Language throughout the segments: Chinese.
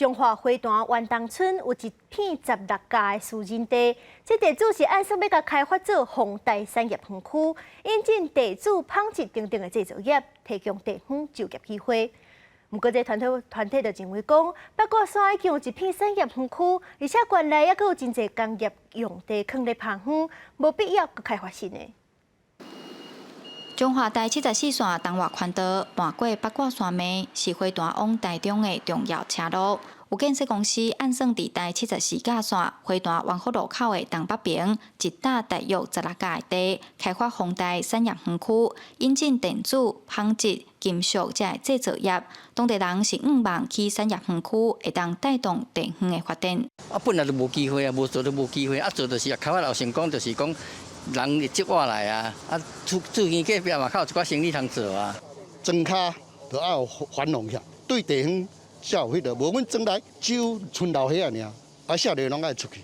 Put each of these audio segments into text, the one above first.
中华花坛湾东村有一片16甲的私人地，这地主是按说要甲开发做红带产业园区，引进地主纺织等等的制造业，提供地方就业机会。不过，这团体就认为讲，八卦山已经有一片产业园区，而且园内还有真侪工业用地囥咧旁园，无必要搁开发新的。中华台74线东外环道盘过八卦山脉，是花坛往台中的重要车路。有建设公司按算伫台74架线花坛湾福路口的东北边，一打大约16甲的地，开发红带产业园区，引进电子、纺织、金属这制造业。当地人是望去产业园区会当带动地方的发展。本来就无机会啊，无做就无机会，做就是开发后成功，就是讲。人会接我来啊！厝边隔壁嘛，较有一寡生意通做啊。庄卡就要有繁荣起来，对地方才有迄个。无阮庄内只有村头遐尔，少年拢爱出去。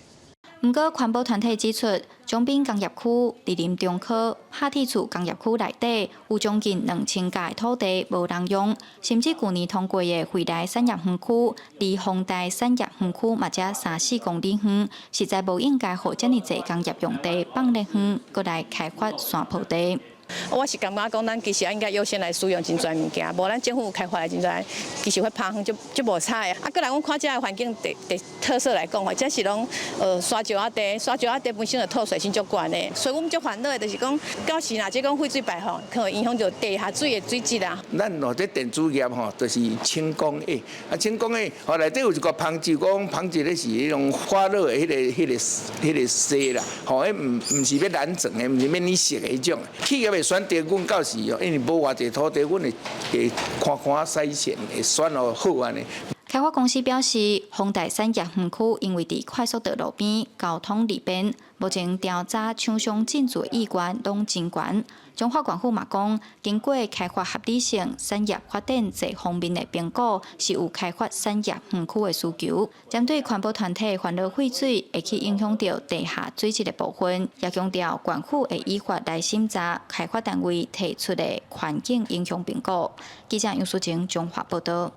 不过，环保团体指出，中滨工业区、梨林中科、哈铁厝工业区内底有将近2000甲土地无人用，甚至去年通过的惠来产业园区、离丰台产业园区嘛才3-4公里远，实在无应该互遮尔侪工业用地放咧远，搁来开发山坡地。我是感觉讲，咱其实应该优先来使用真侪物件，无咱政府开发的真侪，其实会旁远就无差啊。啊，个来阮看这个环境地特色来讲吼，这是拢沙石仔地，沙石仔地本身的透水性足悬的，所以阮足烦恼的就是讲，到时若即讲废水排放，可能影响到地下水的水质啊。咱哦，这电子业吼，就是轻工业，轻工业，后内底有一个纺织讲，纺织的是迄种发热的迄个丝啦，吼，迄唔是要染整的，唔是要染色的迄种。企业选择阮到时哦，因为无偌济土地，阮会看筛选，会选哦好安尼。开发公司表示，丰台产业园区因为伫快速道路边，交通利便，目前调查厂商进驻的意愿拢真悬。中华管府嘛讲，经过开发合理性、产业发展这方面的评估，是有开发产业园区的需求。针对环保团体烦恼废水会去影响到地下水质的部分，也强调管府会依法来审查开发单位提出的环境影响评估。记者杨淑晴，中华报道。